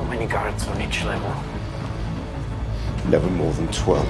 How many guards on each level? Never more than 12.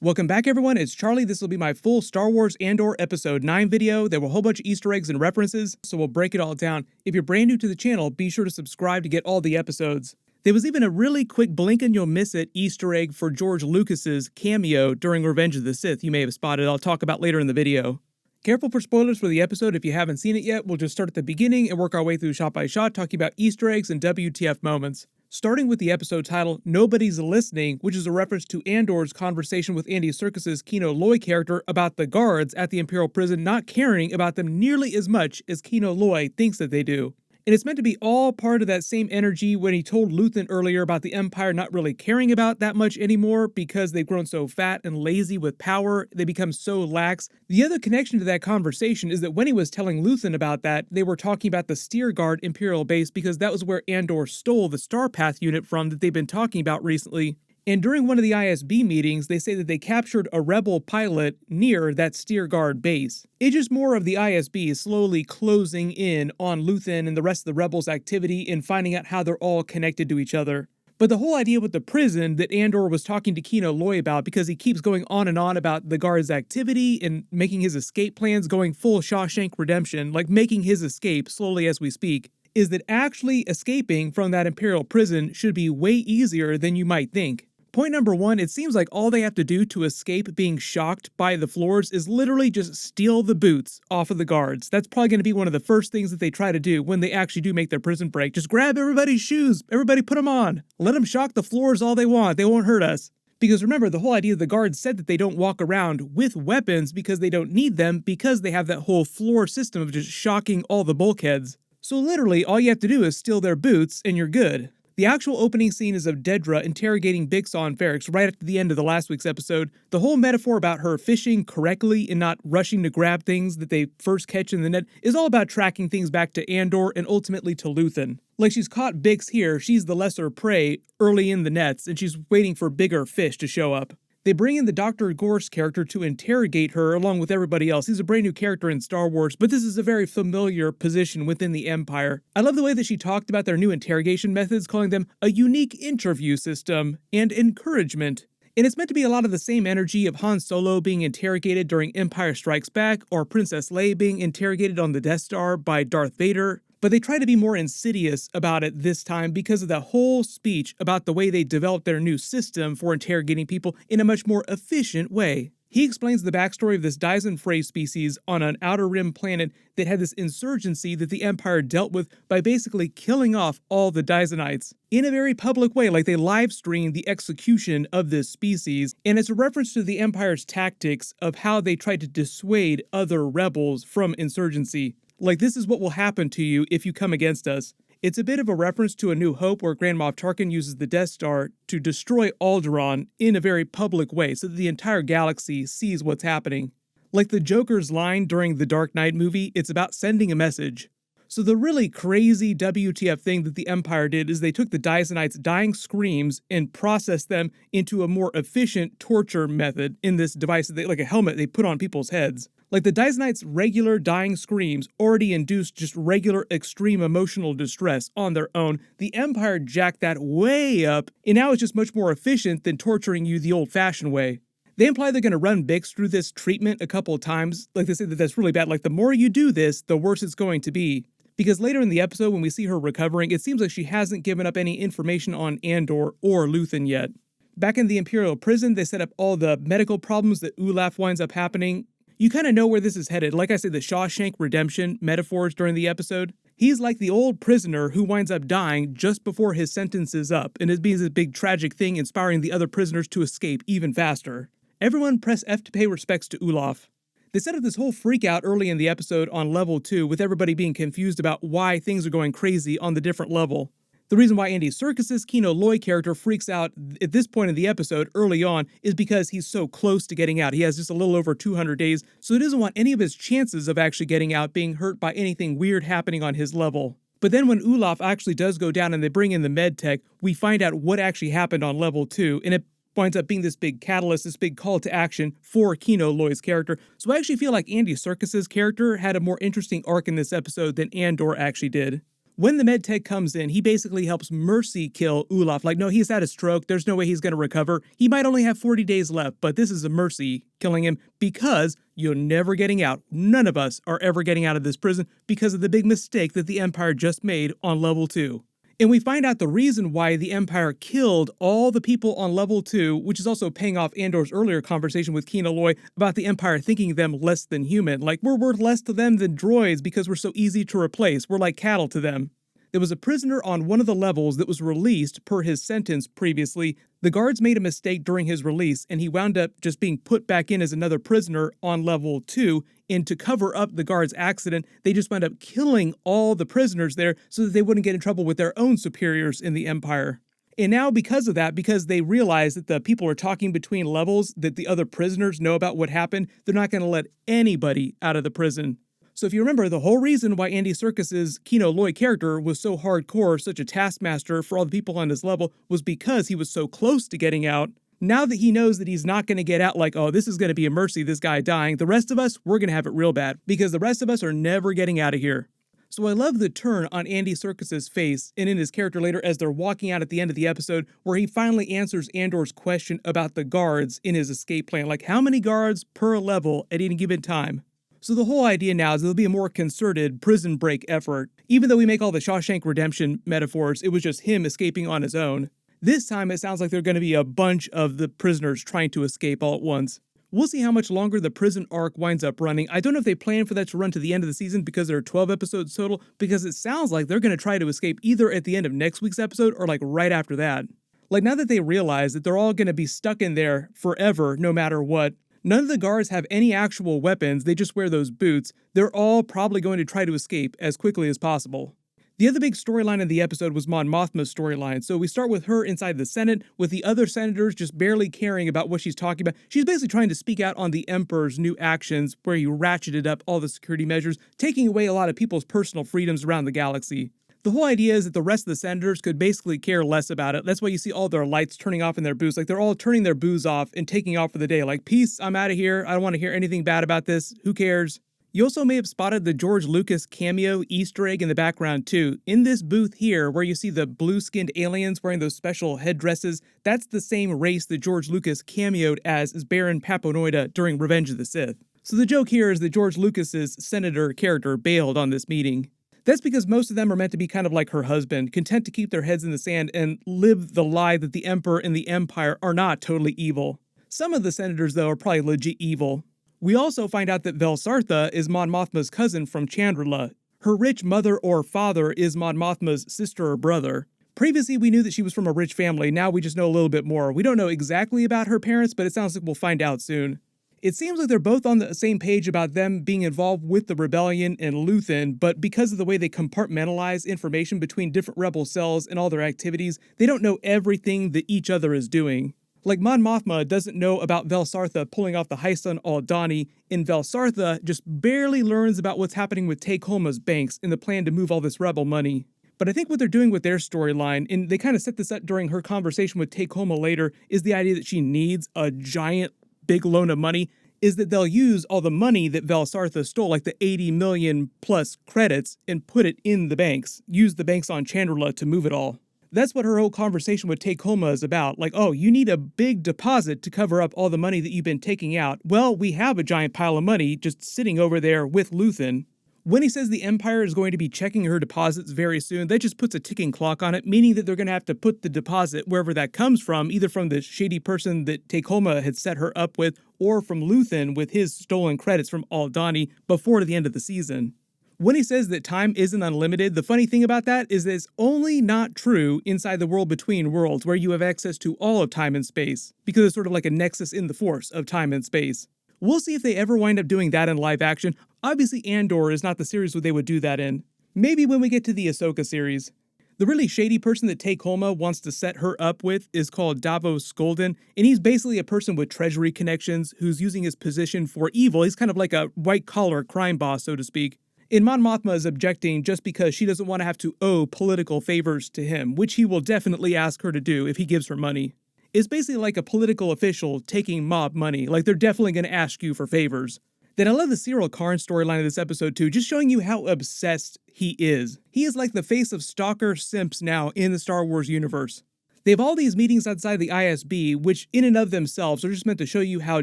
Welcome back, everyone. It's Charlie. This will be my full Star Wars Andor Episode 9 video. There were a whole bunch of Easter eggs and references, so we'll break it all down. If you're brand new to the channel, be sure to subscribe to get all the episodes. There was even a really quick blink and you'll miss it Easter egg for George Lucas's cameo during Revenge of the Sith you may have spotted. I'll talk about later in the video. Careful for spoilers for the episode if you haven't seen it yet. We'll just start at the beginning and work our way through shot by shot, talking about Easter eggs and WTF moments. Starting with the episode title, Nobody's Listening, which is a reference to Andor's conversation with Andy Serkis' Kino Loy character about the guards at the Imperial prison not caring about them nearly as much as Kino Loy thinks that they do. And it's meant to be all part of that same energy when he told Luthen earlier about the Empire not really caring about that much anymore because they've grown so fat and lazy with power, they become so lax. The other connection to that conversation is that when he was telling Luthen about that, they were talking about the Steer Guard Imperial base because that was where Andor stole the Starpath unit from that they've been talking about recently. And during one of the ISB meetings, they say that they captured a rebel pilot near that Steer Guard base. It's just more of the ISB slowly closing in on Luthen and the rest of the rebels' activity and finding out how they're all connected to each other. But the whole idea with the prison that Andor was talking to Kino Loy about, because he keeps going on and on about the guard's activity and making his escape plans, going full Shawshank Redemption, like making his escape slowly as we speak, is that actually escaping from that Imperial prison should be way easier than you might think. Point number one, it seems like all they have to do to escape being shocked by the floors is literally just steal the boots off of the guards. That's probably going to be one of the first things that they try to do when they actually do make their prison break. Just grab everybody's shoes, everybody put them on. Let them shock the floors all they want, they won't hurt us. Because remember, the whole idea the guards said that they don't walk around with weapons because they don't need them because they have that whole floor system of just shocking all the bulkheads. So literally, all you have to do is steal their boots and you're good. The actual opening scene is of Dedra interrogating Bixaw and Ferrix right at the end of the last week's episode. The whole metaphor about her fishing correctly and not rushing to grab things that they first catch in the net is all about tracking things back to Andor and ultimately to Luthen. Like she's caught Bix here, she's the lesser prey early in the nets and she's waiting for bigger fish to show up. They bring in the Dr. Gorse character to interrogate her along with everybody else. He's a brand new character in Star Wars, but this is a very familiar position within the Empire. I love the way that she talked about their new interrogation methods, calling them a unique interview system and encouragement. And it's meant to be a lot of the same energy of Han Solo being interrogated during Empire Strikes Back or Princess Leia being interrogated on the Death Star by Darth Vader. But they try to be more insidious about it this time because of the whole speech about the way they developed their new system for interrogating people in a much more efficient way. He explains the backstory of this Dyson Frey species on an outer rim planet that had this insurgency that the Empire dealt with by basically killing off all the Dysonites in a very public way, like they live streamed the execution of this species, and it's a reference to the Empire's tactics of how they tried to dissuade other rebels from insurgency. Like, this is what will happen to you if you come against us. It's a bit of a reference to A New Hope where Grand Moff Tarkin uses the Death Star to destroy Alderaan in a very public way so that the entire galaxy sees what's happening. Like the Joker's line during the Dark Knight movie, it's about sending a message. So the really crazy WTF thing that the Empire did is they took the Dysonites' dying screams and processed them into a more efficient torture method in this device, like a helmet they put on people's heads. Like the Dysonites' regular dying screams already induced just regular extreme emotional distress on their own. The Empire jacked that way up, and now it's just much more efficient than torturing you the old-fashioned way. They imply they're going to run Bix through this treatment a couple of times. Like they say that that's really bad. Like the more you do this, the worse it's going to be. Because later in the episode, when we see her recovering, it seems like she hasn't given up any information on Andor or Luthen yet. Back in the Imperial prison, they set up all the medical problems that Ulaf winds up happening. You kind of know where this is headed. Like I said, the Shawshank Redemption metaphors during the episode. He's like the old prisoner who winds up dying just before his sentence is up, and it means a big tragic thing inspiring the other prisoners to escape even faster. Everyone press F to pay respects to Ulaf. They set up this whole freak out early in the episode on level 2 with everybody being confused about why things are going crazy on the different level. The reason why Andy Serkis' Kino Loy character freaks out at this point in the episode early on is because he's so close to getting out. He has just a little over 200 days, so he doesn't want any of his chances of actually getting out being hurt by anything weird happening on his level. But then when Ulaf actually does go down and they bring in the med tech, we find out what actually happened on level 2, and it winds up being this big catalyst, this big call to action for Kino Loy's character. So I actually feel like Andy Serkis' character had a more interesting arc in this episode than Andor actually did. When the medtech comes in, he basically helps Mercy kill Olaf. Like, no, he's had a stroke. There's no way he's going to recover. He might only have 40 days left, but this is a Mercy killing him because you're never getting out. None of us are ever getting out of this prison because of the big mistake that the Empire just made on level 2. And we find out the reason why the Empire killed all the people on level 2, which is also paying off Andor's earlier conversation with Kino Loy about the Empire thinking them less than human. Like, we're worth less to them than droids because we're so easy to replace. We're like cattle to them. There was a prisoner on one of the levels that was released per his sentence previously. The guards made a mistake during his release, and he wound up just being put back in as another prisoner on level 2. And to cover up the guard's accident, they just wound up killing all the prisoners there so that they wouldn't get in trouble with their own superiors in the Empire. And now because of that, because they realize that the people are talking between levels, that the other prisoners know about what happened, they're not going to let anybody out of the prison. So if you remember, the whole reason why Andy Serkis' Kino Loy character was so hardcore, such a taskmaster for all the people on his level, was because he was so close to getting out. Now that he knows that he's not going to get out like, oh, this is going to be a mercy, this guy dying, the rest of us, we're going to have it real bad, because the rest of us are never getting out of here. So I love the turn on Andy Serkis' face and in his character later as they're walking out at the end of the episode, where he finally answers Andor's question about the guards in his escape plan. Like, how many guards per level at any given time? So the whole idea now is there'll be a more concerted prison break effort. Even though we make all the Shawshank Redemption metaphors, it was just him escaping on his own. This time it sounds like there are going to be a bunch of the prisoners trying to escape all at once. We'll see how much longer the prison arc winds up running. I don't know if they plan for that to run to the end of the season because there are 12 episodes total, because it sounds like they're going to try to escape either at the end of next week's episode or like right after that. Like, now that they realize that they're all going to be stuck in there forever no matter what, none of the guards have any actual weapons, they just wear those boots. They're all probably going to try to escape as quickly as possible. The other big storyline of the episode was Mon Mothma's storyline. So we start with her inside the Senate, with the other senators just barely caring about what she's talking about. She's basically trying to speak out on the Emperor's new actions, where he ratcheted up all the security measures, taking away a lot of people's personal freedoms around the galaxy. The whole idea is that the rest of the senators could basically care less about it. That's why you see all their lights turning off in their booths. Like, they're all turning their booths off and taking off for the day. Like, peace, I'm out of here. I don't want to hear anything bad about this. Who cares? You also may have spotted the George Lucas cameo Easter egg in the background too. In this booth here, where you see the blue-skinned aliens wearing those special headdresses, that's the same race that George Lucas cameoed as Baron Paponoida during Revenge of the Sith. So the joke here is that George Lucas's senator character bailed on this meeting. That's because most of them are meant to be kind of like her husband, content to keep their heads in the sand and live the lie that the Emperor and the Empire are not totally evil. Some of the senators, though, are probably legit evil. We also find out that Velsartha is Mon Mothma's cousin from Chandrila. Her rich mother or father is Mon Mothma's sister or brother. Previously, we knew that she was from a rich family. Now we just know a little bit more. We don't know exactly about her parents, but it sounds like we'll find out soon. It seems like they're both on the same page about them being involved with the rebellion and Luthen, but because of the way they compartmentalize information between different rebel cells and all their activities, they don't know everything that each other is doing. Like, Mon Mothma doesn't know about Velsartha pulling off the heist on Aldhani, and Velsartha just barely learns about what's happening with Take Homa's banks and the plan to move all this rebel money. But I think what they're doing with their storyline, and they kind of set this up during her conversation with Take Homa later, is the idea that she needs a giant big loan of money, is that they'll use all the money that Velsartha stole, like the 80 million plus credits, and put it in the banks. Use the banks on Chandrila to move it all. That's what her whole conversation with Take Homa is about. Like, oh, you need a big deposit to cover up all the money that you've been taking out. Well, we have a giant pile of money just sitting over there with Luthen. When he says the Empire is going to be checking her deposits very soon, that just puts a ticking clock on it, meaning that they're going to have to put the deposit wherever that comes from, either from the shady person that Take Homa had set her up with, or from Luthen with his stolen credits from Aldhani before the end of the season. When he says that time isn't unlimited, the funny thing about that is that it's only not true inside the world between worlds, where you have access to all of time and space, because it's sort of like a nexus in the Force of time and space. We'll see if they ever wind up doing that in live action. Obviously, Andor is not the series where they would do that in. Maybe when we get to the Ahsoka series. The really shady person that Take Homa wants to set her up with is called Davos Skolden, and he's basically a person with treasury connections who's using his position for evil. He's kind of like a white-collar crime boss, so to speak. And Mon Mothma is objecting just because she doesn't want to have to owe political favors to him, which he will definitely ask her to do if he gives her money. It's basically like a political official taking mob money, like they're definitely going to ask you for favors. Then I love the Cyril Karn storyline of this episode too, just showing you how obsessed he is. He is like the face of stalker simps now in the Star Wars universe. They have all these meetings outside the ISB, which in and of themselves are just meant to show you how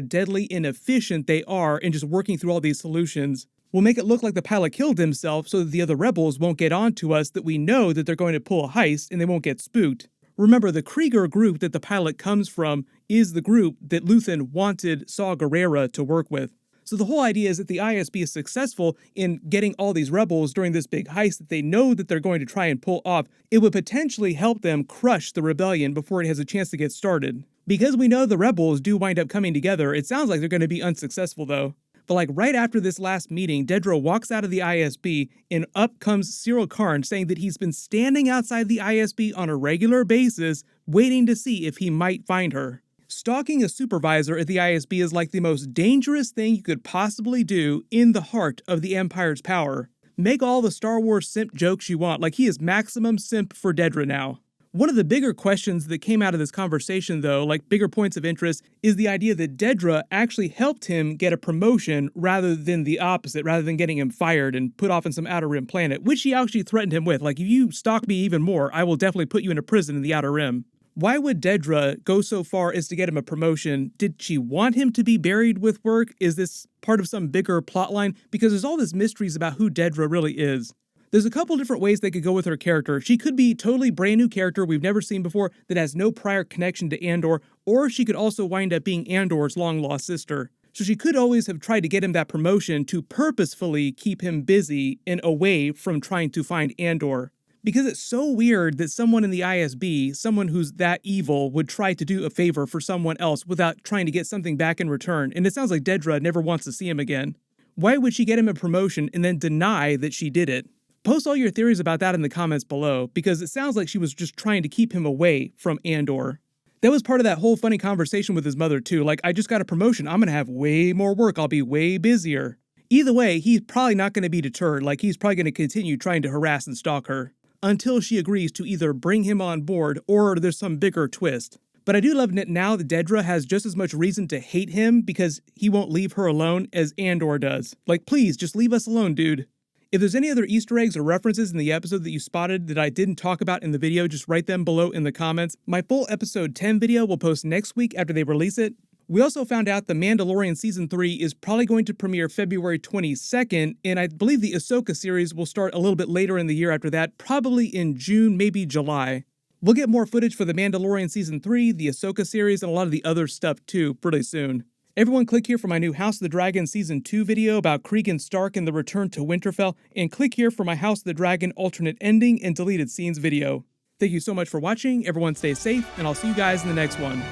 deadly and efficient they are in just working through all these solutions. We'll make it look like the pilot killed himself so that the other rebels won't get on to us, that we know that they're going to pull a heist and they won't get spooked. Remember, the Krieger group that the pilot comes from is the group that Luthen wanted Saw Gerrera to work with. So the whole idea is that the ISB is successful in getting all these rebels during this big heist that they know that they're going to try and pull off. It would potentially help them crush the rebellion before it has a chance to get started. Because we know the rebels do wind up coming together, it sounds like they're going to be unsuccessful though. But like right after this last meeting, Dedra walks out of the ISB and up comes Cyril Karn saying that he's been standing outside the ISB on a regular basis waiting to see if he might find her. Stalking a supervisor at the ISB is like the most dangerous thing you could possibly do in the heart of the Empire's power. Make all the Star Wars simp jokes you want, like he is maximum simp for Dedra now. One of the bigger questions that came out of this conversation though, like bigger points of interest, is the idea that Dedra actually helped him get a promotion rather than the opposite, rather than getting him fired and put off in some Outer Rim planet, which she actually threatened him with, like if you stalk me even more, I will definitely put you in a prison in the Outer Rim. Why would Dedra go so far as to get him a promotion? Did she want him to be buried with work? Is this part of some bigger plotline? Because there's all this mysteries about who Dedra really is. There's a couple different ways they could go with her character. She could be a totally brand new character we've never seen before that has no prior connection to Andor, or she could also wind up being Andor's long-lost sister. So she could always have tried to get him that promotion to purposefully keep him busy and away from trying to find Andor. Because it's so weird that someone in the ISB, someone who's that evil, would try to do a favor for someone else without trying to get something back in return, and it sounds like Dedra never wants to see him again. Why would she get him a promotion and then deny that she did it? Post all your theories about that in the comments below, because it sounds like she was just trying to keep him away from Andor. That was part of that whole funny conversation with his mother too, like, I just got a promotion, I'm gonna have way more work, I'll be way busier. Either way, he's probably not gonna be deterred, like he's probably gonna continue trying to harass and stalk her, until she agrees to either bring him on board or there's some bigger twist. But I do love that now that Dedra has just as much reason to hate him because he won't leave her alone as Andor does. Like, please, just leave us alone, dude. If there's any other Easter eggs or references in the episode that you spotted that I didn't talk about in the video, just write them below in the comments. My full episode 10 video will post next week after they release it. We also found out the Mandalorian Season 3 is probably going to premiere February 22nd, and I believe the Ahsoka series will start a little bit later in the year after that, probably in June, maybe July. We'll get more footage for the Mandalorian Season 3, the Ahsoka series, and a lot of the other stuff too, pretty soon. Everyone click here for my new House of the Dragon Season 2 video about Cregan Stark and the return to Winterfell, and click here for my House of the Dragon alternate ending and deleted scenes video. Thank you so much for watching, everyone stay safe, and I'll see you guys in the next one.